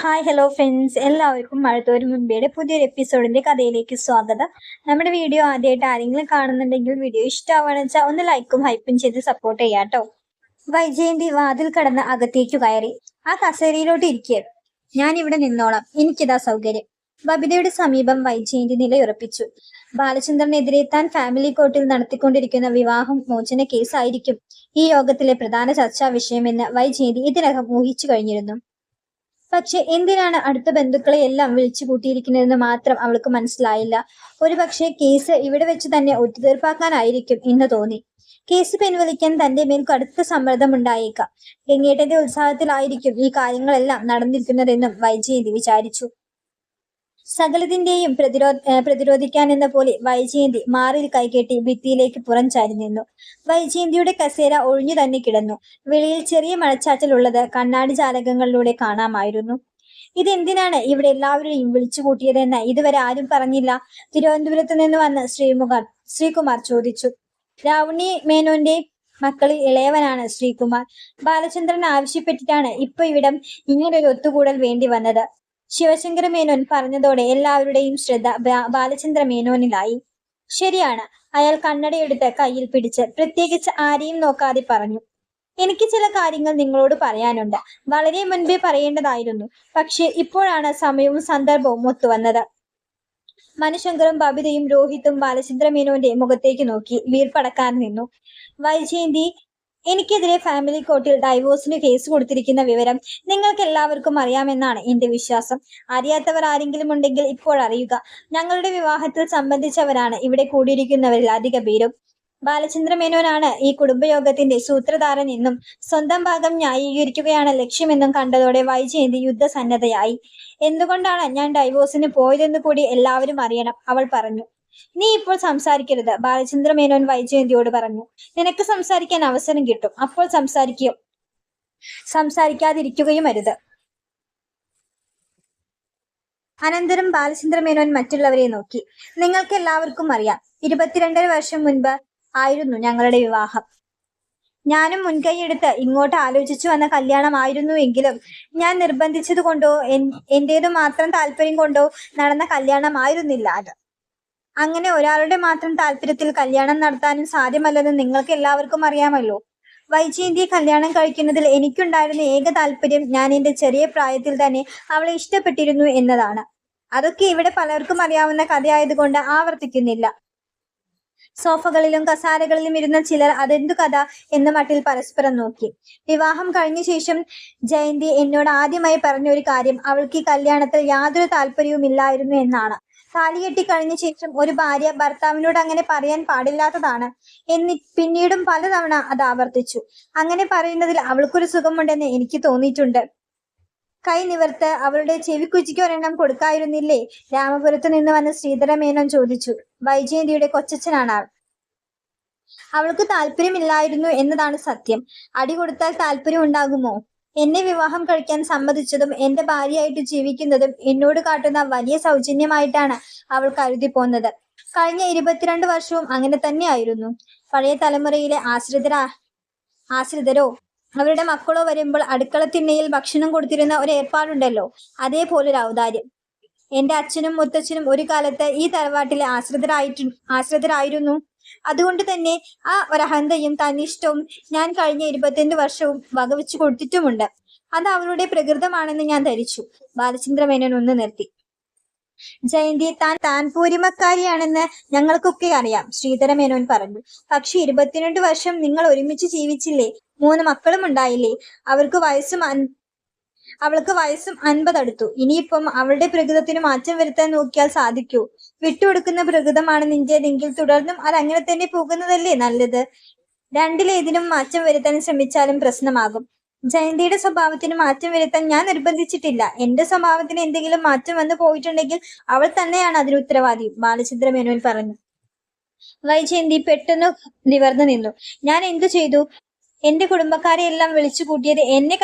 Hi hello friends, എല്ലാവർക്കും മഴത്തോരു മുൻപേയുടെ പുതിയൊരു എപ്പിസോഡിന്റെ കഥയിലേക്ക് സ്വാഗതം. നമ്മുടെ വീഡിയോ ആദ്യമായിട്ട് ആരെങ്കിലും കാണുന്നുണ്ടെങ്കിൽ വീഡിയോ ഇഷ്ടമാണെന്ന് വെച്ചാൽ ഒന്ന് ലൈക്കും ഹൈപ്പും ചെയ്ത് സപ്പോർട്ട് ചെയ്യാം കേട്ടോ. വൈജയന്തി വാതിൽ കടന്ന് അകത്തേക്കു കയറി. ആ കസേരയിലോട്ട് ഇരിക്കുക. ഞാൻ ഇവിടെ നിന്നോളാം, എനിക്കിതാ സൗകര്യം. ബബിതയുടെ സമീപം വൈജയന്തി നിലയുറപ്പിച്ചു. ബാലചന്ദ്രനെതിരെ താൻ ഫാമിലി കോർട്ടിൽ നടത്തിക്കൊണ്ടിരിക്കുന്ന വിവാഹം മോചന കേസായിരിക്കും ഈ യോഗത്തിലെ പ്രധാന ചർച്ചാ വിഷയമെന്ന് വൈജയന്തി ഇതിനകം ഊഹിച്ചു കഴിഞ്ഞിരുന്നു. പക്ഷെ എന്തിനാണ് അടുത്ത ബന്ധുക്കളെ എല്ലാം വിളിച്ചു കൂട്ടിയിരിക്കുന്നതെന്ന് മാത്രം അവൾക്ക് മനസ്സിലായില്ല. ഒരുപക്ഷെ കേസ് ഇവിടെ വെച്ച് തന്നെ ഒത്തുതീർപ്പാക്കാനായിരിക്കും എന്ന് തോന്നി. കേസ് പിൻവലിക്കാൻ തന്റെ മേൽ കടുത്ത സമ്മർദ്ദമുണ്ടായേക്കാം. ഗംഗേട്ടന്റെ ഉത്സാഹത്തിലായിരിക്കും ഈ കാര്യങ്ങളെല്ലാം നടന്നിരിക്കുന്നതെന്നും വൈജയന്തി വിചാരിച്ചു. സകലതിന്റെയും പ്രതിരോധിക്കാൻ എന്ന പോലെ വൈജയന്തി മാറിൽ കൈകെട്ടി ഭിത്തിയിലേക്ക് പുറംചാരി നിന്നു. വൈജയന്തിയുടെ കസേര ഒഴിഞ്ഞു തന്നെ കിടന്നു. വെളിയിൽ ചെറിയ മഴച്ചാറ്റൽ ഉള്ളത് കണ്ണാടി ജാലകങ്ങളിലൂടെ കാണാമായിരുന്നു. ഇതെന്തിനാണ് ഇവിടെ എല്ലാവരെയും വിളിച്ചു കൂട്ടിയതെന്ന് ഇതുവരെ ആരും പറഞ്ഞില്ല. തിരുവനന്തപുരത്ത് നിന്ന് വന്ന് ശ്രീകുമാർ ചോദിച്ചു. രാവണി മേനോന്റെ മക്കളിൽ ഇളയവനാണ് ശ്രീകുമാർ. ബാലചന്ദ്രൻ ആവശ്യപ്പെട്ടിട്ടാണ് ഇപ്പൊ ഇവിടം ഇങ്ങനൊരു ഒത്തുകൂടൽ വേണ്ടി വന്നത്. ശിവശങ്കര മേനോൻ പറഞ്ഞതോടെ എല്ലാവരുടെയും ശ്രദ്ധ ബാലചന്ദ്ര മേനോനിലായി. ശരിയാണ്, അയാൾ കണ്ണടയെടുത്ത് കയ്യിൽ പിടിച്ച് പ്രത്യേകിച്ച് ആരെയും നോക്കാതെ പറഞ്ഞു. എനിക്ക് ചില കാര്യങ്ങൾ നിങ്ങളോട് പറയാനുണ്ട്. വളരെ മുൻപേ പറയേണ്ടതായിരുന്നു, പക്ഷെ ഇപ്പോഴാണ് സമയവും സന്ദർഭവും ഒത്തുവന്നത്. മനുശങ്കറും ബബിതയും രോഹിത്തും ബാലചന്ദ്ര മേനോന്റെ മുഖത്തേക്ക് നോക്കി വീർപ്പടക്കാൻ നിന്നു. വൈജയന്തി, എനിക്കെതിരെ ഫാമിലി കോർട്ടിൽ ഡൈവോഴ്സിന് കേസ് കൊടുത്തിരിക്കുന്ന വിവരം നിങ്ങൾക്ക് എല്ലാവർക്കും അറിയാമെന്നാണ് എന്റെ വിശ്വാസം. അറിയാത്തവർ ആരെങ്കിലും ഉണ്ടെങ്കിൽ ഇപ്പോഴറിയുക. ഞങ്ങളുടെ വിവാഹത്തിൽ സംബന്ധിച്ചവരാണ് ഇവിടെ കൂടിയിരിക്കുന്നവരിൽ അധിക പേരും. ബാലചന്ദ്ര മേനോനാണ് ഈ കുടുംബയോഗത്തിന്റെ സൂത്രധാരൻ എന്നും സ്വന്തം ഭാഗം ന്യായീകരിക്കുകയാണ് ലക്ഷ്യമെന്നും കണ്ടതോടെ വൈജയന്തി യുദ്ധസന്നദ്ധയായി. എന്തുകൊണ്ടാണ് ഞാൻ ഡൈവോഴ്സിന് പോയതെന്ന് കൂടി എല്ലാവരും അറിയണം, അവൾ പറഞ്ഞു. നീ ഇപ്പോൾ സംസാരിക്കരുത്, ബാലചന്ദ്ര മേനോൻ വൈജയന്തിയോട് പറഞ്ഞു. നിനക്ക് സംസാരിക്കാൻ അവസരം കിട്ടും, അപ്പോൾ സംസാരിക്കാതിരിക്കുകയും അരുത്. അനന്തരം ബാലചന്ദ്ര മേനോൻ മറ്റുള്ളവരെ നോക്കി. നിങ്ങൾക്ക് എല്ലാവർക്കും അറിയാം, 22.5 വർഷം മുൻപ് ആയിരുന്നു ഞങ്ങളുടെ വിവാഹം. ഞാനും മുൻകൈയെടുത്ത് ഇങ്ങോട്ട് ആലോചിച്ചു വന്ന കല്യാണമായിരുന്നു എങ്കിലും ഞാൻ നിർബന്ധിച്ചത് കൊണ്ടോ എന്റേതു മാത്രം താല്പര്യം കൊണ്ടോ നടന്ന കല്യാണമായിരുന്നില്ല അത്. അങ്ങനെ ഒരാളുടെ മാത്രം താല്പര്യത്തിൽ കല്യാണം നടത്താനും സാധ്യമല്ലെന്ന് നിങ്ങൾക്ക് എല്ലാവർക്കും അറിയാമല്ലോ. വൈജയന്തിയെ കല്യാണം കഴിക്കുന്നതിൽ എനിക്കുണ്ടായിരുന്ന ഏക താല്പര്യം ഞാൻ എന്റെ ചെറിയ പ്രായത്തിൽ തന്നെ അവളെ ഇഷ്ടപ്പെട്ടിരുന്നു എന്നതാണ്. അതൊക്കെ ഇവിടെ പലർക്കും അറിയാവുന്ന കഥയായതുകൊണ്ട് ആവർത്തിക്കുന്നില്ല. സോഫകളിലും കസാരകളിലും ഇരുന്ന ചിലർ അതെന്തു കഥ എന്ന മട്ടിൽ പരസ്പരം നോക്കി. വിവാഹം കഴിഞ്ഞ ശേഷം ജയന്തി എന്നോട് ആദ്യമായി പറഞ്ഞൊരു കാര്യം അവൾക്ക് ഈ കല്യാണത്തിൽ യാതൊരു താല്പര്യവും ഇല്ലായിരുന്നു എന്നാണ്. താലികെട്ടി കഴിഞ്ഞ ശേഷം ഒരു ഭാര്യ ഭർത്താവിനോട് അങ്ങനെ പറയാൻ പാടില്ലാത്തതാണ് പിന്നീടും പലതവണ അത് ആവർത്തിച്ചു. അങ്ങനെ പറയുന്നതിൽ അവൾക്കൊരു സുഖമുണ്ടെന്ന് എനിക്ക് തോന്നിയിട്ടുണ്ട്. കൈ നിവർത്ത് അവളുടെ ചെവിക്കുച്ചിക്ക് ഒരെണ്ണം കൊടുക്കായിരുന്നില്ലേ? രാമപുരത്ത് നിന്ന് വന്ന് ശ്രീധര മേനോൻ ചോദിച്ചു. വൈജയന്തിയുടെ കൊച്ചച്ഛനാണ് ആൾ. അവൾക്ക് താല്പര്യമില്ലായിരുന്നു എന്നതാണ് സത്യം. അടി കൊടുത്താൽ താല്പര്യം ഉണ്ടാകുമോ? എന്നെ വിവാഹം കഴിക്കാൻ സമ്മതിച്ചതും എന്റെ ഭാര്യയായിട്ട് ജീവിക്കുന്നതും എന്നോട് കാട്ടുന്ന വലിയ സൗജന്യമായിട്ടാണ് അവൾ കരുതി പോന്നത്. കഴിഞ്ഞ 22 വർഷവും അങ്ങനെ തന്നെയായിരുന്നു. പഴയ തലമുറയിലെ ആശ്രിതരോ അവരുടെ മക്കളോ വരുമ്പോൾ അടുക്കള തിണ്ണയിൽ ഭക്ഷണം കൊടുത്തിരുന്ന ഒരു ഏർപ്പാടുണ്ടല്ലോ, അതേപോലൊരു ഔദാര്യം. എന്റെ അച്ഛനും മുത്തച്ഛനും ഒരു കാലത്ത് ഈ തറവാട്ടിലെ ആശ്രിതരായിരുന്നു. അതുകൊണ്ട് തന്നെ ആ ഒരഹന്തയും തന്നിഷ്ടവും ഞാൻ കഴിഞ്ഞ 25 വർഷവും വകവെച്ചു കൊടുത്തിട്ടുമുണ്ട്. അത് അവളുടെ പ്രകൃതമാണെന്ന് ഞാൻ ധരിച്ചു. ബാലചന്ദ്ര മേനോൻ ഒന്ന് നിർത്തി. ജയന്തി, താൻ പൂരിമക്കാരിയാണെന്ന് ഞങ്ങൾക്കൊക്കെ അറിയാം, ശ്രീധര മേനോൻ പറഞ്ഞു. പക്ഷെ 22 വർഷം നിങ്ങൾ ഒരുമിച്ച് ജീവിച്ചില്ലേ? 3 മക്കളും ഉണ്ടായില്ലേ? അവൾക്ക് വയസ്സും 50 അടുത്തു. ഇനിയിപ്പം അവളുടെ പ്രകൃതത്തിന് മാറ്റം വരുത്താൻ നോക്കിയാൽ സാധിക്കൂ? വിട്ടുകൊടുക്കുന്ന പ്രകൃതമാണ് നിന്റേതെങ്കിൽ തുടർന്നും അത് അങ്ങനെ തന്നെ പോകുന്നതല്ലേ നല്ലത്. രണ്ടിലേതിനും മാറ്റം വരുത്താൻ ശ്രമിച്ചാലും പ്രശ്നമാകും. ജയന്തിയുടെ സ്വഭാവത്തിന് മാറ്റം വരുത്താൻ ഞാൻ നിർബന്ധിച്ചിട്ടില്ല. എന്റെ സ്വഭാവത്തിന് എന്തെങ്കിലും മാറ്റം വന്നു പോയിട്ടുണ്ടെങ്കിൽ അവൾ തന്നെയാണ് അതിന് ഉത്തരവാദി, ബാലചന്ദ്ര മേനോൻ പറഞ്ഞു. വൈജയന്തി പെട്ടെന്ന് നിവർന്നു നിന്നു. ഞാൻ എന്തു ചെയ്തു? എന്റെ കുടുംബക്കാരെ എല്ലാം വിളിച്ചു കൂട്ടിയത് എന്നെ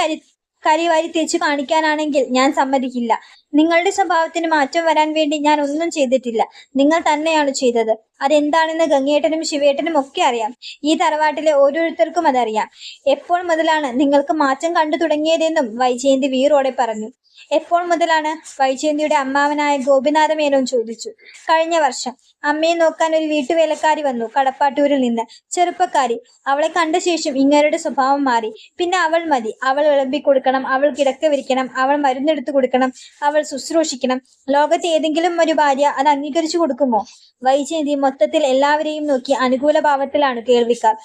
കരിവാരി തേച്ചു കാണിക്കാനാണെങ്കിൽ ഞാൻ സമ്മതിക്കില്ല. നിങ്ങളുടെ സ്വഭാവത്തിന് മാറ്റം വരാൻ വേണ്ടി ഞാൻ ഒന്നും ചെയ്തിട്ടില്ല, നിങ്ങൾ തന്നെയാണ് ചെയ്തത്. അതെന്താണെന്ന് ഗംഗേട്ടനും ശിവേട്ടനും ഒക്കെ അറിയാം. ഈ തറവാട്ടിലെ ഓരോരുത്തർക്കും അതറിയാം. എപ്പോൾ മുതലാണ് നിങ്ങൾക്ക് മാറ്റം കണ്ടു തുടങ്ങിയതെന്നും വൈജയന്തി വീറോടെ പറഞ്ഞു. എപ്പോൾ മുതലാണ്? വൈജയന്തിയുടെ അമ്മാവനായ ഗോപിനാഥ മേനോൻ ചോദിച്ചു. കഴിഞ്ഞ വർഷം. അമ്മയെ നോക്കാൻ ഒരു വീട്ടുവേലക്കാരി വന്നു കടപ്പാട്ടൂരിൽ നിന്ന്. ചെറുപ്പക്കാരി. അവളെ കണ്ട ശേഷം ഇങ്ങേരുടെ സ്വഭാവം മാറി. പിന്നെ അവൾ മതി. അവൾ വിളമ്പിക്കൊടുക്കണം, അവൾ കിടക്ക വിരിക്കണം, അവൾ മരുന്നെടുത്തു കൊടുക്കണം, അവൾ ശുശ്രൂഷിക്കണം. ലോകത്ത് ഏതെങ്കിലും ഒരു ഭാര്യ അത് അംഗീകരിച്ചു കൊടുക്കുമോ? വൈജയന്തി മൊത്തത്തിൽ എല്ലാവരെയും നോക്കി അനുകൂല ഭാവത്തിലാണ് കേൾവിക്കാർ.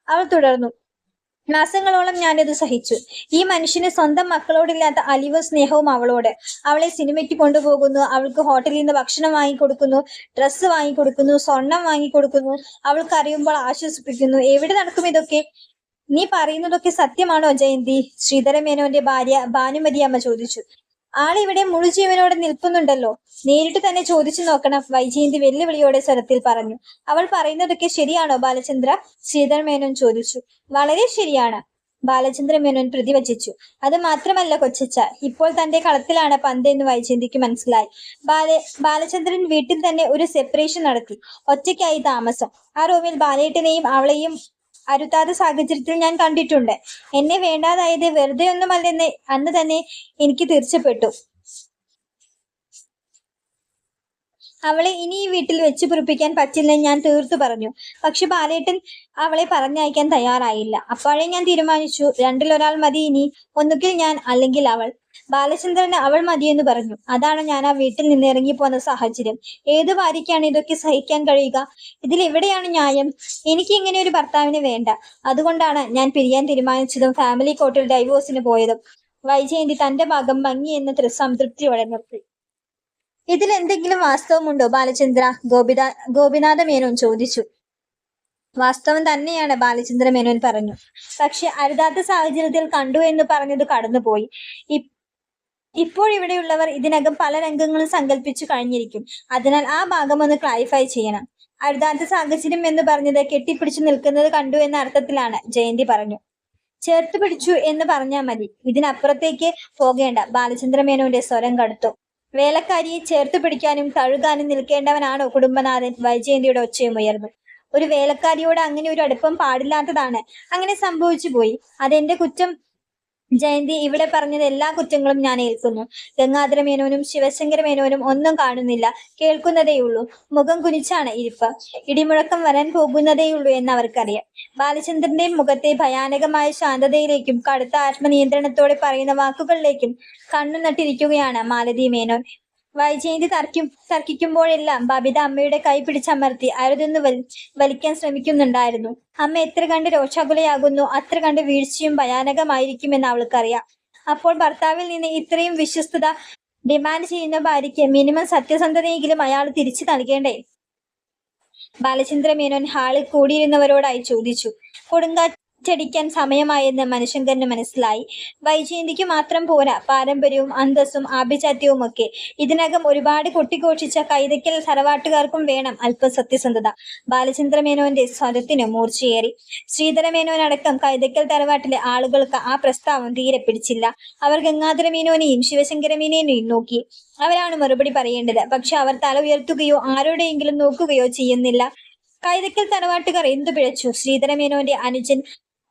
അവൾ തുടർന്നു. മാസങ്ങളോളം ഞാനിത് സഹിച്ചു. ഈ മനുഷ്യന് സ്വന്തം മക്കളോടില്ലാത്ത അലിവും സ്നേഹവും അവളോട്. അവളെ സിനിമയ്ക്ക് കൊണ്ടുപോകുന്നു, അവൾക്ക് ഹോട്ടലിൽ നിന്ന് ഭക്ഷണം വാങ്ങിക്കൊടുക്കുന്നു, ഡ്രസ്സ് വാങ്ങിക്കൊടുക്കുന്നു, സ്വർണം വാങ്ങിക്കൊടുക്കുന്നു, അവൾക്ക് അറിയുമ്പോൾ ആശ്വസിപ്പിക്കുന്നു. എവിടെ നടക്കും ഇതൊക്കെ? നീ പറയുന്നതൊക്കെ സത്യമാണോ ജയന്തി? ശ്രീധരമേനോന്റെ ഭാര്യ ഭാനുമതി അമ്മ ചോദിച്ചു. ആളിവിടെ മുഴുജീവനോടെ നിൽക്കുന്നുണ്ടല്ലോ, നേരിട്ട് തന്നെ ചോദിച്ചു നോക്കണം, വൈജയന്തി വെല്ലുവിളിയോടെ സ്വരത്തിൽ പറഞ്ഞു. അവൾ പറയുന്നതൊക്കെ ശരിയാണോ ബാലചന്ദ്ര? ശ്രീധരമേനോൻ ചോദിച്ചു. വളരെ ശരിയാണ്, ബാലചന്ദ്രമേനോൻ പ്രതിവചിച്ചു. അത് മാത്രമല്ല കൊച്ചച്ച, ഇപ്പോൾ തന്റെ കളത്തിലാണ് പന്ത് എന്ന് വൈജയന്തിക്ക് മനസ്സിലായി. ബാലചന്ദ്രൻ വീട്ടിൽ തന്നെ ഒരു സെപ്പറേഷൻ നടത്തി. ഒറ്റയ്ക്കായി താമസം. ആ റൂമിൽ ബാലേട്ടനെയും അവളെയും അരുതാത്ത സാഹചര്യത്തിൽ ഞാൻ കണ്ടിട്ടുണ്ട്. എന്നെ വേണ്ടാതായത് വെറുതെ ഒന്നുമല്ലെന്ന് അന്ന് തന്നെ എനിക്ക് തീർച്ചപ്പെട്ടു. അവളെ ഇനി ഈ വീട്ടിൽ വെച്ച് പിറപ്പിക്കാൻ പറ്റില്ലെന്ന് ഞാൻ തീർത്തു പറഞ്ഞു. പക്ഷെ ബാലേട്ടൻ അവളെ പറഞ്ഞയക്കാൻ തയ്യാറായില്ല. അപ്പോഴേ ഞാൻ തീരുമാനിച്ചു, രണ്ടിലൊരാൾ മതി ഇനി. ഒന്നുകിൽ ഞാൻ, അല്ലെങ്കിൽ അവൾ. ബാലചന്ദ്രന് അവൾ മതിയെന്ന് പറഞ്ഞു. അതാണ് ഞാൻ ആ വീട്ടിൽ നിന്ന് ഇറങ്ങിപ്പോന്ന സാഹചര്യം. ഏത് ഭാര്യയ്ക്കാണ് ഇതൊക്കെ സഹിക്കാൻ കഴിയുക? ഇതിൽ എവിടെയാണ് ന്യായം? എനിക്ക് ഇങ്ങനെ ഒരു ഭർത്താവിനെ വേണ്ട. അതുകൊണ്ടാണ് ഞാൻ പിരിയാൻ തീരുമാനിച്ചതും ഫാമിലി കോർട്ടിൽ ഡൈവോഴ്സിന് പോയതും. വൈജയന്തി തന്റെ ഭാഗം ഭംഗിയെന്ന് സംതൃപ്തിയോടെ നിർത്തി. ഇതിൽ എന്തെങ്കിലും വാസ്തവമുണ്ടോ ബാലചന്ദ്ര? ഗോപിനാഥ മേനോൻ ചോദിച്ചു. വാസ്തവം തന്നെയാണ്, ബാലചന്ദ്ര മേനോൻ പറഞ്ഞു. പക്ഷെ അരുതാത്ത സാഹചര്യത്തിൽ കണ്ടു എന്ന് പറഞ്ഞത് കടന്നുപോയി. ഇപ്പോഴിവിടെയുള്ളവർ ഇതിനകം പല രംഗങ്ങളും സങ്കല്പിച്ചു കഴിഞ്ഞിരിക്കും. അതിനാൽ ആ ഭാഗം ഒന്ന് ക്ലാരിഫൈ ചെയ്യണം. അരുതാത്ത സാഹചര്യം എന്ന് പറഞ്ഞത് കെട്ടിപ്പിടിച്ചു നിൽക്കുന്നത് കണ്ടു എന്ന അർത്ഥത്തിലാണ്, ജയന്തി പറഞ്ഞു. ചേർത്ത് പിടിച്ചു എന്ന് പറഞ്ഞാൽ മതി, ഇതിനപ്പുറത്തേക്ക് പോകേണ്ട. ബാലചന്ദ്ര മേനോന്റെ സ്വരം കടുത്തു. വേലക്കാരിയെ ചേർത്ത് പിടിക്കാനും തഴുകാനും നിൽക്കേണ്ടവനാണോ കുടുംബനാഥൻ? വൈജയന്തിയുടെ ഒച്ചയും ഉയർന്നു. ഒരു വേലക്കാരിയോട് അങ്ങനെ ഒരു അടുപ്പം പാടില്ലാത്തതാണ്. അങ്ങനെ സംഭവിച്ചു പോയി. അതെന്റെ കുറ്റം. ജയന്തി ഇവിടെ പറഞ്ഞത് എല്ലാ കുറ്റങ്ങളും ഞാൻ ഏൽക്കുന്നു. ഗംഗാധര മേനോനും ശിവശങ്കര മേനോനും ഒന്നും കാണുന്നില്ല, കേൾക്കുന്നതേയുള്ളൂ. മുഖം കുനിച്ചാണ് ഇരിപ്പ്. ഇടിമുഴക്കം വരാൻ പോകുന്നതേയുള്ളൂ എന്ന് അവർക്കറിയാം. ബാലചന്ദ്രന്റെ മുഖത്തെ ഭയാനകമായ ശാന്തതയിലേക്കും കടുത്ത ആത്മനിയന്ത്രണത്തോടെ പറയുന്ന വാക്കുകളിലേക്കും കണ്ണു നട്ടിരിക്കുകയാണ് മാലതി മേനോൻ. വൈജയന്തി തർക്കിക്കുമ്പോഴെല്ലാം ബബിത അമ്മയുടെ കൈ പിടിച്ചമർത്തി അരുതെന്ന് വലിക്കാൻ ശ്രമിക്കുന്നുണ്ടായിരുന്നു. അമ്മ എത്ര കണ്ട് രോഷാകുലയാകുന്നു, അത്ര കണ്ട് വീഴ്ചയും ഭയാനകമായിരിക്കുമെന്ന് അവൾക്കറിയാം. അപ്പോൾ ഭർത്താവിൽ നിന്ന് ഇത്രയും വിശ്വസ്തത ഡിമാൻഡ് ചെയ്യുന്ന ഭാര്യയ്ക്ക് മിനിമം സത്യസന്ധതയെങ്കിലും അയാൾ തിരിച്ചു നൽകേണ്ടേ? ബാലചന്ദ്ര മേനോൻ ഹാളിൽ കൂടിയിരുന്നവരോടായി ചോദിച്ചു. കൊടുങ്കാറ്റടിക്കാൻ സമയമായെന്ന് മനുശങ്കരന് മനസ്സിലായി. വൈജയന്തിക്ക് മാത്രം പോരാ, പാരമ്പര്യവും അന്തസ്സും ആഭിജാത്യവും ഒക്കെ. ഇതിനകം ഒരുപാട് കൊട്ടിഘോഷിച്ച കൈതയ്ക്കൽ തറവാട്ടുകാർക്കും വേണം അല്പ സത്യസന്ധത. ബാലചന്ദ്ര മേനോന്റെ സ്വരത്തിന് മൂർച്ചയേറി. ശ്രീധര മേനോനടക്കം കൈതയ്ക്കൽ തറവാട്ടിലെ ആളുകൾക്ക് ആ പ്രസ്താവം തീരെ പിടിച്ചില്ല. അവർ ഗംഗാധര മേനോനെയും ശിവശങ്കര മേനോനെയും നോക്കി. അവരാണ് മറുപടി പറയേണ്ടത്. പക്ഷെ അവർ തല ഉയർത്തുകയോ ആരോടെയെങ്കിലും നോക്കുകയോ ചെയ്യുന്നില്ല. കൈതയ്ക്കൽ തറവാട്ടുകാർ എന്തു പിഴച്ചു? ശ്രീധര മേനോന്റെ അനുജൻ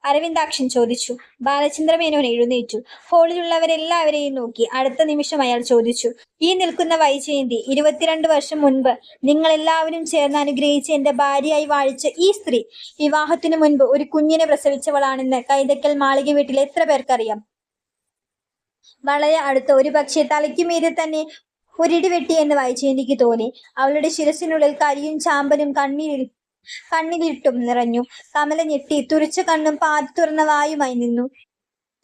അരവിന്ദാക്ഷൻ ചോദിച്ചു. ബാലചന്ദ്ര മേനോൻ എഴുന്നേറ്റു. ഹോളിലുള്ളവരെല്ലാവരെയും നോക്കി. അടുത്ത നിമിഷം അയാൾ ചോദിച്ചു. ഈ നിൽക്കുന്ന വൈജയന്തി, 22 വർഷം മുൻപ് നിങ്ങൾ എല്ലാവരും ചേർന്ന് അനുഗ്രഹിച്ച് എന്റെ ഭാര്യയായി വാഴിച്ച ഈ സ്ത്രീ വിവാഹത്തിനു മുൻപ് ഒരു കുഞ്ഞിനെ പ്രസവിച്ചവളാണെന്ന് കൈതയ്ക്കൽ മാളിക വീട്ടിൽ എത്ര പേർക്കറിയാം? വളരെ അടുത്ത, ഒരു പക്ഷേ തലയ്ക്കുമീതെ തന്നെ ഒരിടി വെട്ടിയെന്ന് വൈജയന്തിക്ക് തോന്നി. അവളുടെ ശിരസിനുള്ളിൽ കരിയും ചാമ്പലും കണ്ണിലിട്ടും നിറഞ്ഞു. കമല ഞെട്ടി തുറിച്ച കണ്ണും പാതി തുറന്ന വായുമായി നിന്നു.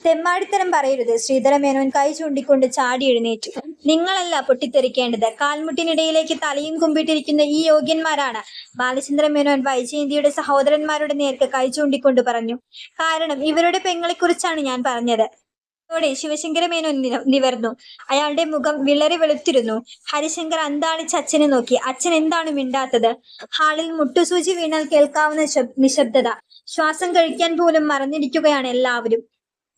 തെമ്മാടിത്തരം പറയരുത്. ശ്രീധര മേനോൻ കൈ ചൂണ്ടിക്കൊണ്ട് ചാടി എഴുന്നേറ്റു. നിങ്ങളല്ല പൊട്ടിത്തെറിക്കേണ്ടത്. കാൽമുട്ടിനിടയിലേക്ക് തലയും കുമ്പിട്ടിരിക്കുന്ന ഈ യോഗ്യന്മാരാണ്. ബാലചന്ദ്ര മേനോൻ വൈജയന്തിയുടെ സഹോദരന്മാരുടെ നേർക്ക് കൈ ചൂണ്ടിക്കൊണ്ട് പറഞ്ഞു. കാരണം ഇവരുടെ പെങ്ങളെക്കുറിച്ചാണ് ഞാൻ പറഞ്ഞത്. ോടെ ശിവശങ്കര മേനോൻ നിവർന്നു. അയാളുടെ മുഖം വിളറി വെളുത്തിരുന്നു. ഹരിശങ്കർ അന്താളിച്ച് അച്ഛനെ നോക്കി. അച്ഛൻ എന്താണ് മിണ്ടാത്തത്? ഹാളിൽ മുട്ടുസൂചി വീണാൽ കേൾക്കാവുന്ന നിശബ്ദത. ശ്വാസം കഴിക്കാൻ പോലും മറന്നിരിക്കുകയാണ് എല്ലാവരും.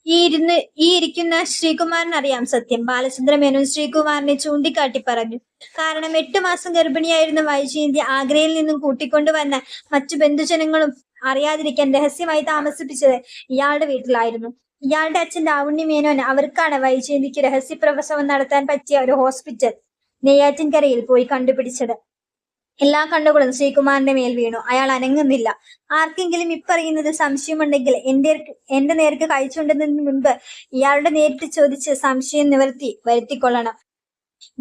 ഈ ഇരിക്കുന്ന ശ്രീകുമാരൻ അറിയാം സത്യം. ബാലചന്ദ്ര മേനോൻ ശ്രീകുമാരനെ ചൂണ്ടിക്കാട്ടി പറഞ്ഞു. കാരണം 8 മാസം ഗർഭിണിയായിരുന്ന വൈജയന്തി ആഗ്രയിൽ നിന്നും കൂട്ടിക്കൊണ്ടുവന്ന മറ്റു ബന്ധുജനങ്ങളും അറിയാതിരിക്കാൻ രഹസ്യമായി താമസിപ്പിച്ചത് ഇയാളുടെ വീട്ടിലായിരുന്നു. ഇയാളുടെ അച്ഛൻ ലാവണ്യ മേനോൻ അവർക്കാണ് വൈജയന്തിക്ക് രഹസ്യപ്രസവം നടത്താൻ പറ്റിയ ഒരു ഹോസ്പിറ്റൽ നെയ്യാറ്റിൻകരയിൽ പോയി കണ്ടുപിടിച്ചത്. എല്ലാ കണ്ണുകളും ശ്രീകുമാറിന്റെ മേൽ വീണു. അയാൾ അനങ്ങുന്നില്ല. ആർക്കെങ്കിലും ഇപ്പറയുന്നത് സംശയമുണ്ടെങ്കിൽ എന്റെ നേർക്ക് കഴിച്ചുകൊണ്ടതിന് മുൻപ് ഇയാളുടെ നേരിട്ട് ചോദിച്ച് സംശയം വരുത്തിക്കൊള്ളണം.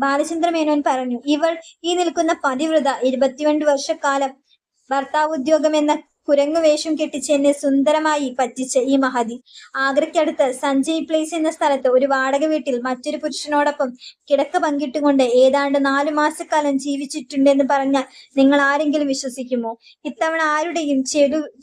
ബാലചന്ദ്ര മേനോൻ പറഞ്ഞു. ഇവൾ ഈ നിൽക്കുന്ന പതിവ്രത 22 വർഷക്കാലം ഭർത്താവുദ്യോഗം എന്ന കുരങ്ങുവേഷം കെട്ടിച്ച് എന്നെ സുന്ദരമായി പറ്റിച്ച് ഈ മഹതി ആഗ്രയ്ക്കടുത്ത് സഞ്ജയ് പ്ലേസ് എന്ന സ്ഥലത്ത് ഒരു വാടക വീട്ടിൽ മറ്റൊരു പുരുഷനോടൊപ്പം കിടക്ക പങ്കിട്ടുകൊണ്ട് ഏതാണ്ട് 4 മാസക്കാലം ജീവിച്ചിട്ടുണ്ടെന്ന് പറഞ്ഞാൽ നിങ്ങൾ ആരെങ്കിലും വിശ്വസിക്കുമോ? ഇത്തവണ ആരുടെയും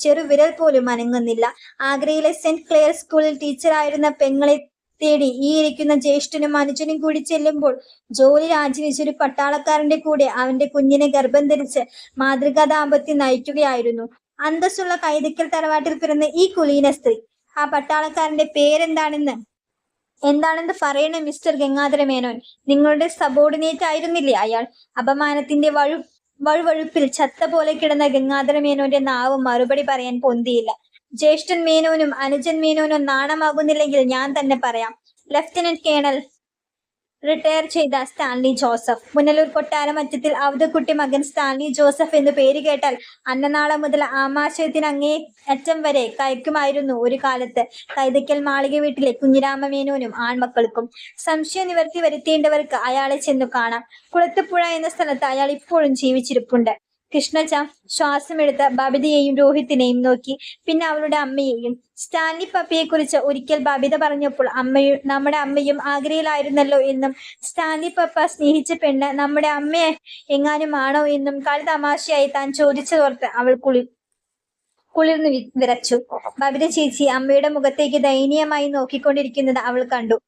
ചെറുവിരൽ പോലും അനങ്ങുന്നില്ല. ആഗ്രയിലെ സെന്റ് ക്ലെയർ സ്കൂളിൽ ടീച്ചറായിരുന്ന പെങ്ങളെ തേടി ഈ ഇരിക്കുന്ന ജ്യേഷ്ഠനും അനുജനും കൂടി ചെല്ലുമ്പോൾ ജോലി രാജിവെച്ചൊരു പട്ടാളക്കാരന്റെ കൂടെ അവന്റെ കുഞ്ഞിനെ ഗർഭം ധരിച്ച് മാതൃകാ ദാമ്പത്യം നയിക്കുകയായിരുന്നു. അന്തസ്സുള്ള കൈതക്കൽ തറവാട്ടിൽ പിറന്ന ഈ കുലീന സ്ത്രീ. ആ പട്ടാളക്കാരന്റെ എന്താണെന്ന് പറയണം മിസ്റ്റർ ഗംഗാധര മേനോൻ. നിങ്ങളുടെ സബോർഡിനേറ്റ് ആയിരുന്നില്ലേ അയാൾ? അപമാനത്തിന്റെ വഴുവഴുപ്പിൽ ചത്ത പോലെ കിടന്ന ഗംഗാധര മേനോന്റെ നാവ് മറുപടി പറയാൻ പൊന്തിയില്ല. ജ്യേഷ്ഠൻ മേനോനും അനുജൻ മേനോനും നാണമാകുന്നില്ലെങ്കിൽ ഞാൻ തന്നെ പറയാം. ലഫ്റ്റനന്റ് കേണൽ റിട്ടയർ ചെയ്ത സ്റ്റാൻലി ജോസഫ്. പുനലൂർ കൊട്ടാരമറ്റത്തിൽ അവധക്കുട്ടി മകൻ സ്റ്റാൻലി ജോസഫ് എന്ന് പേര് കേട്ടാൽ അന്നനാളം മുതൽ ആമാശയത്തിന് അങ്ങേ അറ്റം വരെ കയക്കുമായിരുന്നു ഒരു കാലത്ത് കൈതയ്ക്കൽ മാളിക വീട്ടിലെ കുഞ്ഞിരാമ മേനോനും ആൺമക്കൾക്കും. സംശയ നിവർത്തി വരുത്തേണ്ടവർക്ക് അയാളെ ചെന്നു കാണാം. കുളത്തുപുഴ എന്ന സ്ഥലത്ത് അയാൾ ഇപ്പോഴും ജീവിച്ചിരിപ്പുണ്ട്. കൃഷ്ണച്ച ശ്വാസമെടുത്ത് ബബിതയെയും രോഹിത്തിനെയും നോക്കി. പിന്നെ അവളുടെ അമ്മയെയും. സ്റ്റാൻലി പപ്പിയെ കുറിച്ച് ഒരിക്കൽ ബബിത പറഞ്ഞപ്പോൾ നമ്മുടെ അമ്മയും ആഗ്രയിലായിരുന്നല്ലോ എന്നും സ്റ്റാൻലി പപ്പ സ്നേഹിച്ച പെണ്ണ് നമ്മുടെ അമ്മ എങ്ങാനും ആണോ എന്നും കളി തമാശയായി താൻ ചോദിച്ചതോർത്ത് അവൾ കുളിർന്നു വിറച്ചു. ബബിത ചേച്ചി അമ്മയുടെ മുഖത്തേക്ക് ദയനീയമായി നോക്കിക്കൊണ്ടിരിക്കുന്നത് അവൾ കണ്ടു.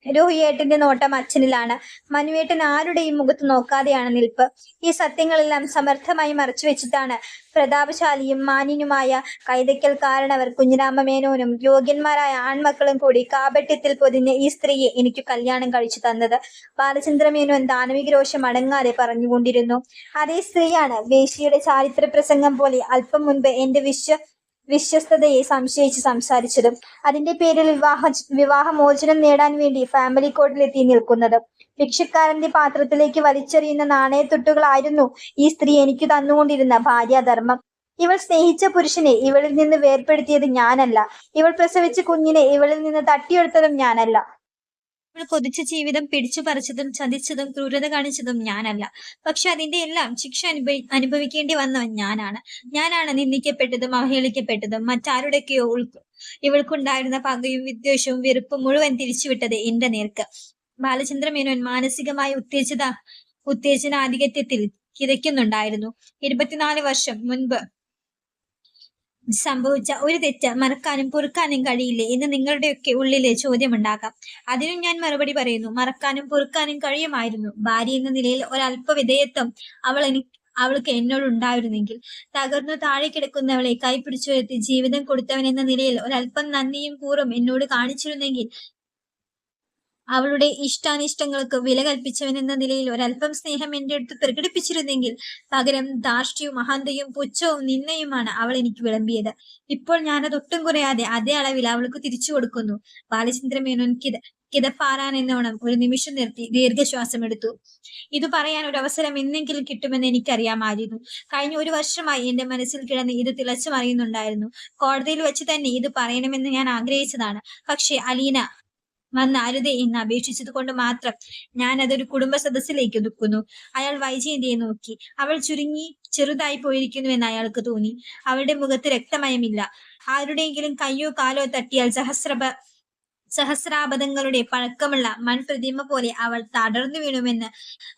രോഹിയേട്ടന്റെ നോട്ടം അച്ഛനിലാണ്. മനുവേട്ടൻ ആരുടെയും മുഖത്ത് നോക്കാതെയാണ് നിൽപ്പ്. ഈ സത്യങ്ങളെല്ലാം സമർത്ഥമായി മറച്ചു വെച്ചിട്ടാണ് പ്രതാപശാലിയും മാന്യനുമായ കൈതയ്ക്കൽക്കാരനവർ കുഞ്ഞിരാമ മേനോനും യോഗ്യന്മാരായ ആൺമക്കളും കൂടി കാപട്യത്തിൽ പൊതിഞ്ഞ ഈ സ്ത്രീയെ എനിക്ക് കല്യാണം കഴിച്ചു തന്നത്. ബാലചന്ദ്ര മേനോൻ ദാനവിക രോഷം അടങ്ങാതെ പറഞ്ഞുകൊണ്ടിരുന്നു. അതേ സ്ത്രീയാണ് വേശ്യയുടെ ചാരിത്ര പ്രസംഗം പോലെ അല്പം മുൻപ് എന്റെ വിശ്വസ്തതയെ സംശയിച്ച് സംസാരിച്ചതും അതിന്റെ പേരിൽ വിവാഹമോചനം നേടാൻ വേണ്ടി ഫാമിലി കോർട്ടിലെത്തി നിൽക്കുന്നത്. ഭിക്ഷക്കാരന്റെ പാത്രത്തിലേക്ക് വലിച്ചെറിയുന്ന നാണയത്തുട്ടുകളായിരുന്നു ഈ സ്ത്രീ എനിക്ക് തന്നുകൊണ്ടിരുന്ന ഭാര്യാധർമ്മം. ഇവൾ സ്നേഹിച്ച പുരുഷനെ ഇവളിൽ നിന്ന് വേർപ്പെടുത്തിയത് ഞാനല്ല. ഇവൾ പ്രസവിച്ച കുഞ്ഞിനെ ഇവളിൽ നിന്ന് തട്ടിയെടുത്തതും ഞാനല്ല. ഇവൾ കൊതിച്ച ജീവിതം പിടിച്ചു പറിച്ചതും ചതിച്ചതും ക്രൂരത കാണിച്ചതും ഞാനല്ല. പക്ഷെ അതിന്റെ എല്ലാം ശിക്ഷ അനുഭവിക്കേണ്ടി വന്നവൻ ഞാനാണ് നിന്ദിക്കപ്പെട്ടതും അവഹേളിക്കപ്പെട്ടതും. മറ്റാരുടെയൊക്കെയോ ഇവൾക്കുണ്ടായിരുന്ന പകയും വിദ്വേഷവും വെറുപ്പും മുഴുവൻ തിരിച്ചുവിട്ടത് എന്റെ നേർക്ക്. ബാലചന്ദ്ര മേനോൻ മാനസികമായ ഉത്തേജനാധിക്യത്തിൽ കിതയ്ക്കുന്നുണ്ടായിരുന്നു. 24 വർഷം മുൻപ് സംഭവിച്ച ഒരു തെറ്റ് മറക്കാനും പൊറുക്കാനും കഴിയില്ലേ എന്ന് നിങ്ങളുടെയൊക്കെ ഉള്ളിലെ ചോദ്യമുണ്ടാകാം. അതിനും ഞാൻ മറുപടി പറയുന്നു. മറക്കാനും പൊറുക്കാനും കഴിയുമായിരുന്നു. ഭാര്യ എന്ന നിലയിൽ ഒരല്പ വിധേയത്വം അവൾക്ക് എന്നോടുണ്ടായിരുന്നെങ്കിൽ, തകർന്നു താഴെ കിടക്കുന്നവളെ കൈപിടിച്ചുയർത്തി ജീവിതം കൊടുത്തവൻ എന്ന നിലയിൽ ഒരല്പം നന്ദിയും കൂറും എന്നോട് കാണിച്ചിരുന്നെങ്കിൽ, അവളുടെ ഇഷ്ടാനിഷ്ടങ്ങൾക്ക് വില കൽപ്പിച്ചവൻ എന്ന നിലയിൽ ഒരല്പം സ്നേഹം എന്റെ അടുത്ത് പ്രകടിപ്പിച്ചിരുന്നെങ്കിൽ, പകരം ധാർഷ്ട്യവും അഹന്തയും പുച്ഛവും നിന്നയുമാണ് അവൾ എനിക്ക് വിളമ്പിയത്. ഇപ്പോൾ ഞാനതൊട്ടും കുറയാതെ അതേ അളവിൽ അവൾക്ക് തിരിച്ചു കൊടുക്കുന്നു. ബാലചന്ദ്ര മേനോൻ കിതപ്പാറാൻ എന്നോണം ഒരു നിമിഷം നിർത്തി ദീർഘശ്വാസം എടുത്തു. ഇത് പറയാൻ ഒരു അവസരം എന്നെങ്കിലും കിട്ടുമെന്ന് എനിക്കറിയാമായിരുന്നു. കഴിഞ്ഞ 1 വർഷമായി എന്റെ മനസ്സിൽ കിടന്ന് ഇത് തിളച്ചു മറിയുന്നുണ്ടായിരുന്നു. കോടതിയിൽ വെച്ച് തന്നെ ഇത് പറയണമെന്ന് ഞാൻ ആഗ്രഹിച്ചതാണ്. പക്ഷെ അലീന വന്ന് അരുതേ എന്ന് അപേക്ഷിച്ചത് കൊണ്ട് മാത്രം ഞാൻ അതൊരു കുടുംബ സദസ്സിലേക്ക് ഒതുക്കുന്നു. അയാൾ വൈജയന്തിയെ നോക്കി. അവൾ ചെറുതായി പോയിരിക്കുന്നുവെന്ന് അയാൾക്ക് തോന്നി. അവളുടെ മുഖത്ത് രക്തമയമില്ല. ആരുടെയെങ്കിലും കയ്യോ കാലോ തട്ടിയാൽ സഹസ്രാബദങ്ങളുടെ പഴക്കമുള്ള മൺപ്രതിമ പോലെ അവൾ തടർന്നു വീണുമെന്ന്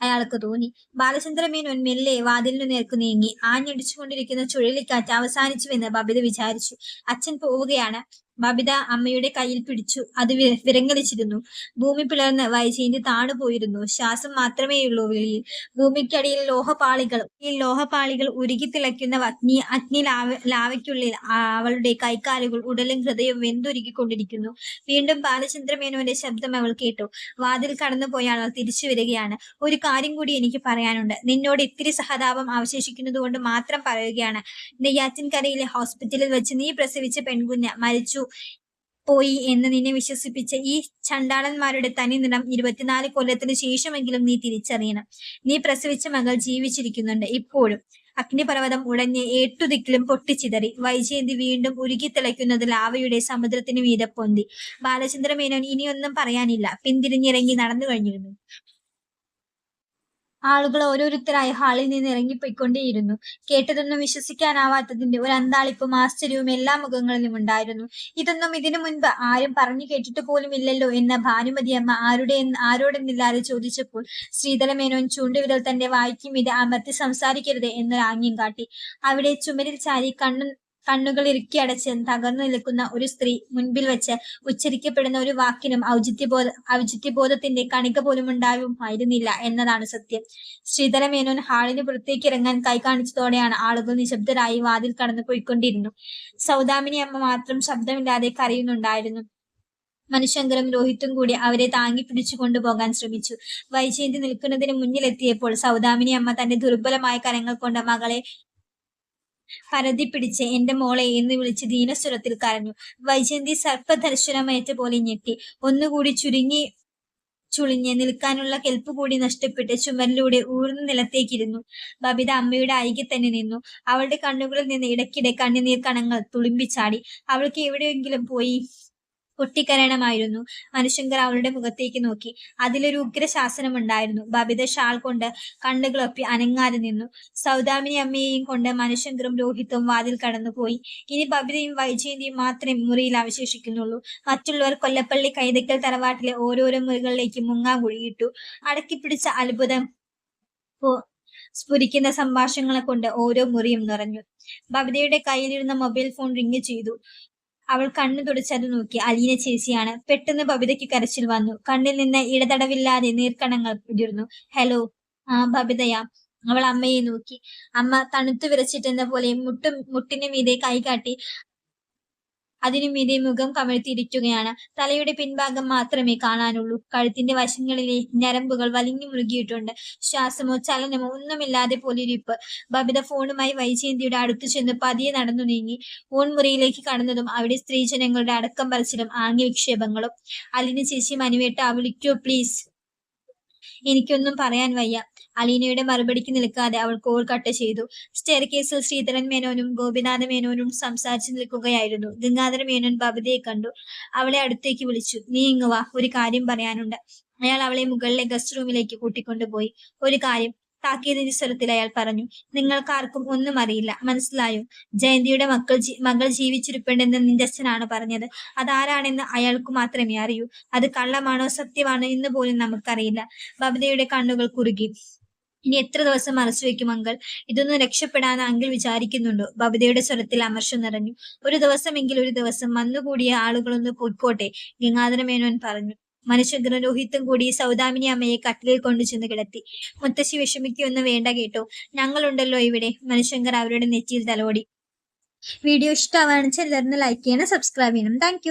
അയാൾക്ക് തോന്നി. ബാലചന്ദ്ര മേനോൻ മെല്ലെ വാതിലിനു നേർക്കു നീങ്ങി. ആഞ്ഞടിച്ചുകൊണ്ടിരിക്കുന്ന ചുഴലിക്കാറ്റ് അവസാനിച്ചുവെന്ന് ബബിത വിചാരിച്ചു. അച്ഛൻ പോവുകയാണ്. ബബിത അമ്മയുടെ കയ്യിൽ പിടിച്ചു. അത് വിരങ്ങലിച്ചിരുന്നു. ഭൂമി പിളർന്ന് വൈജയന്തി താണുപോയിരുന്നു. ശ്വാസം മാത്രമേയുള്ളൂ വെളിയിൽ. ഭൂമിക്കടിയിൽ ലോഹപാളികൾ ഉരുകി തിളയ്ക്കുന്ന അഗ്നി ലാവയ്ക്കുള്ളിൽ അവളുടെ കൈക്കാലുകൾ ഉടലും ഹൃദയവും വെന്തുരുകിക്കൊണ്ടിരിക്കുന്നു. വീണ്ടും ബാലചന്ദ്ര മേനോന്റെ ശബ്ദം അവൾ കേട്ടു. വാതിൽ കടന്നുപോയ ആൾ തിരിച്ചു വരികയാണ്. ഒരു കാര്യം കൂടി എനിക്ക് പറയാനുണ്ട്. നിന്നോട് ഇത്തിരി സഹതാപം അവശേഷിക്കുന്നത് കൊണ്ട് മാത്രം പറയുകയാണ്. നെയ്യാറ്റിൻകരയിലെ ഹോസ്പിറ്റലിൽ വെച്ച് നീ പ്രസവിച്ച പെൺകുഞ്ഞ് മരിച്ചു പോയി എന്ന് നിന്നെ വിശ്വസിപ്പിച്ച ഈ ചണ്ടാളന്മാരുടെ തനി നിറം 24 കൊല്ലത്തിന് ശേഷമെങ്കിലും നീ തിരിച്ചറിയണം. നീ പ്രസവിച്ച മകൾ ജീവിച്ചിരിക്കുന്നുണ്ട് ഇപ്പോഴും. അഗ്നിപർവ്വതം ഉടഞ്ഞ് ഏട്ടുദിക്കിലും പൊട്ടിച്ചിതറി. വൈജയന്തി വീണ്ടും ഉരുകിത്തിളയ്ക്കുന്നത് ലാവയുടെ സമുദ്രത്തിന് മീതെ പൊന്തി. ബാലചന്ദ്രമേനോൻ ഇനിയൊന്നും പറയാനില്ല. പിന്തിരിഞ്ഞിറങ്ങി നടന്നു കഴിഞ്ഞിരുന്നു. ആളുകൾ ഓരോരുത്തരായി ഹാളിൽ നിന്ന് ഇറങ്ങിപ്പോയിക്കൊണ്ടേയിരുന്നു. കേട്ടതൊന്നും വിശ്വസിക്കാനാവാത്തതിന്റെ ഒരു അന്താളിപ്പും ആശ്ചര്യവും എല്ലാ മുഖങ്ങളിലും ഉണ്ടായിരുന്നു. ഇതൊന്നും ഇതിനു മുൻപ് ആരും പറഞ്ഞു കേട്ടിട്ട് പോലും ഇല്ലല്ലോ എന്ന് ഭാനുമതി അമ്മ ആരോടെന്നില്ലാതെ ചോദിച്ചപ്പോൾ ശ്രീധരമേനോൻ ചൂണ്ടുവിരൽ തന്റെ വായ്ക്കും മീതെ അമർത്തി സംസാരിക്കരുത് എന്നൊരു ആംഗ്യം കാട്ടി. അവിടെ ചുമരിൽ ചാരി കണ്ണുകൾ ഇറുക്കി അടച്ച് തകർന്നു നിൽക്കുന്ന ഒരു സ്ത്രീ മുൻപിൽ വെച്ച് ഉച്ചരിക്കപ്പെടുന്ന ഒരു വാക്കിനും ഔചിത്യബോധത്തിന്റെ കണിക പോലും ഉണ്ടാവുമായിരുന്നില്ല എന്നതാണ് സത്യം. ശ്രീധരമേനോൻ ഹാളിന് പുറത്തേക്ക് ഇറങ്ങാൻ കൈ കാണിച്ചതോടെയാണ് ആളുകൾ നിശബ്ദരായി വാതിൽ കടന്നു പോയിക്കൊണ്ടിരുന്നു. സൗദാമിനി അമ്മ മാത്രം ശബ്ദമില്ലാതെ കരയുന്നുണ്ടായിരുന്നു. മനുശങ്കറും രോഹിത്തും കൂടി അവരെ താങ്ങി പിടിച്ചു കൊണ്ടുപോകാൻ ശ്രമിച്ചു. വൈജയന്തി നിൽക്കുന്നതിന് മുന്നിലെത്തിയപ്പോൾ സൗദാമിനി അമ്മ തന്റെ ദുർബലമായ കരങ്ങൾ കൊണ്ട് മകളെ പരതി പിടിച്ച് എന്റെ മോളെ എന്ന് വിളിച്ച് ദീനസ്വരത്തിൽ കരഞ്ഞു. വൈജയന്തി സർപ്പദർശനമേറ്റ പോലെ ഞെട്ടി. ഒന്നുകൂടി ചുളിഞ്ഞ് നിൽക്കാനുള്ള കെൽപ്പ് കൂടി നഷ്ടപ്പെട്ട് ചുമരിലൂടെ ഊർന്ന് നിലത്തേക്കിരുന്നു. ബബിത അമ്മയുടെ അരികെ തന്നെ നിന്നു. അവളുടെ കണ്ണുകളിൽ നിന്ന് ഇടയ്ക്കിടെ കണ്ണുനീർ കണങ്ങൾ തുളുമ്പിച്ചാടി. അവൾക്ക് എവിടെയെങ്കിലും പോയി പൊട്ടിക്കരയണമായിരുന്നു. മനുശങ്കർ അവളുടെ മുഖത്തേക്ക് നോക്കി. അതിലൊരു ഉഗ്രശാസനമുണ്ടായിരുന്നു. ബബിത ഷാൾ കൊണ്ട് കണ്ണുകളൊപ്പി അനങ്ങാതെ നിന്നു. സൗദാമിനി അമ്മയെയും കൊണ്ട് മനുശങ്കറും രോഹിത്തും വാതിൽ കടന്നുപോയി. ഇനി ബബിതയും വൈജയന്തിയും മാത്രമേ മുറിയിൽ അവശേഷിക്കുന്നുള്ളൂ. മറ്റുള്ളവർ കൊല്ലപ്പള്ളി കൈതക്കൽ തറവാട്ടിലെ ഓരോരോ മുറികളിലേക്ക് മുങ്ങാൻ കുഴിയിട്ടു. അടക്കിപ്പിടിച്ച അത്ഭുതം സ്ഫുരിക്കുന്ന സംഭാഷണങ്ങളെ കൊണ്ട് ഓരോ മുറിയും നിറഞ്ഞു. ബബിതയുടെ കയ്യിലിരുന്ന മൊബൈൽ ഫോൺ റിങ് ചെയ്തു. അവൾ കണ്ണു തുടച്ചത് നോക്കി. അലീന ചേച്ചിയാണ്. പെട്ടെന്ന് ബബിതയ്ക്ക് കരച്ചിൽ വന്നു. കണ്ണിൽ നിന്ന് ഇടതടവില്ലാതെ നീർക്കണങ്ങൾ ഉതിർന്നു. ഹലോ. ആ ബബിതയാ. അവൾ അമ്മയെ നോക്കി. അമ്മ തണുത്തു വിറച്ചിട്ടെന്ന പോലെ മുട്ടിന് മീതെ കൈകാട്ടി അതിനു മീതെ മുഖം കമഴ്ത്തിയിരിക്കുകയാണ്. തലയുടെ പിൻഭാഗം മാത്രമേ കാണാനുള്ളൂ. കഴുത്തിന്റെ വശങ്ങളിലെ ഞരമ്പുകൾ വലിഞ്ഞു മുറുകിയിട്ടുണ്ട്. ശ്വാസമോ ചലനമോ ഒന്നുമില്ലാതെ പോലിരിപ്പ്. ബബിത ഫോണുമായി വൈജയന്തിയുടെ അടുത്തു ചെന്ന് പതിയെ നടന്നു നീങ്ങി. ഊൺമുറിയിലേക്ക് കടന്നതും അവിടെ സ്ത്രീജനങ്ങളുടെ അടക്കം പറച്ചിലും ആംഗ്യവിക്ഷേപങ്ങളും. അലീന ചേച്ചി, മനുവേട്ട, വിളിക്കോ പ്ലീസ്. എനിക്കൊന്നും പറയാൻ വയ്യ. അലീനയുടെ മറുപടിക്ക് നിൽക്കാതെ അവൾ കോൾ കട്ട് ചെയ്തു. സ്റ്റെയർ കേസിൽ ശ്രീധരൻ മേനോനും ഗോപിനാഥ മേനോനും സംസാരിച്ചു നിൽക്കുകയായിരുന്നു. ഗംഗാധര മേനോൻ ബബിതയെ കണ്ടു. അവളെ അടുത്തേക്ക് വിളിച്ചു. നീ ഇങ്ങ് വാ, ഒരു കാര്യം പറയാനുണ്ട്. അയാൾ അവളെ മുകളിലെ ഗസ്റ്റ് റൂമിലേക്ക് കൂട്ടിക്കൊണ്ടുപോയി. ഒരു കാര്യം, താക്കീതിന്റെ സ്വരത്തിൽ അയാൾ പറഞ്ഞു. നിങ്ങൾക്കാർക്കും ഒന്നും അറിയില്ല, മനസ്സിലായോ? ജയന്തിയുടെ മകൾ ജീവിച്ചിരിപ്പുണ്ടെന്ന് നിന്റെ അച്ഛനാണ് പറഞ്ഞത്. അതാരാണെന്ന് അയാൾക്ക് മാത്രമേ അറിയൂ. അത് കള്ളമാണോ സത്യമാണോ എന്ന് പോലും നമുക്കറിയില്ല. ബബിതയുടെ കണ്ണുകൾ കുറുകി. ഇനി എത്ര ദിവസം മറച്ചു വെക്കും അങ്കിൾ? ഇതൊന്നും രക്ഷപ്പെടാൻ അങ്കിൾ വിചാരിക്കുന്നുണ്ടോ? ബബിതയുടെ സ്വരത്തിൽ അമർഷം നിറഞ്ഞു. ഒരു ദിവസം വന്നുകൂടിയ ആളുകളൊന്ന് പൊയ്ക്കോട്ടെ, ഗംഗാധര മേനോൻ പറഞ്ഞു. മനുശങ്കറും രോഹിത്തും കൂടി സൗദാമിനി അമ്മയെ കട്ടിലിൽ കൊണ്ടുചെന്ന് കിടത്തി. മുത്തശ്ശി വിഷമിക്കൊന്നും വേണ്ട കേട്ടോ, ഞങ്ങളുണ്ടല്ലോ ഇവിടെ. മനുശങ്കർ അവരുടെ നെറ്റിയിൽ തലോടി. വീഡിയോ ഇഷ്ടമാണെന്ന് എല്ലാവരും ലൈക്ക് ചെയ്യണം, സബ്സ്ക്രൈബ് ചെയ്യണം. താങ്ക്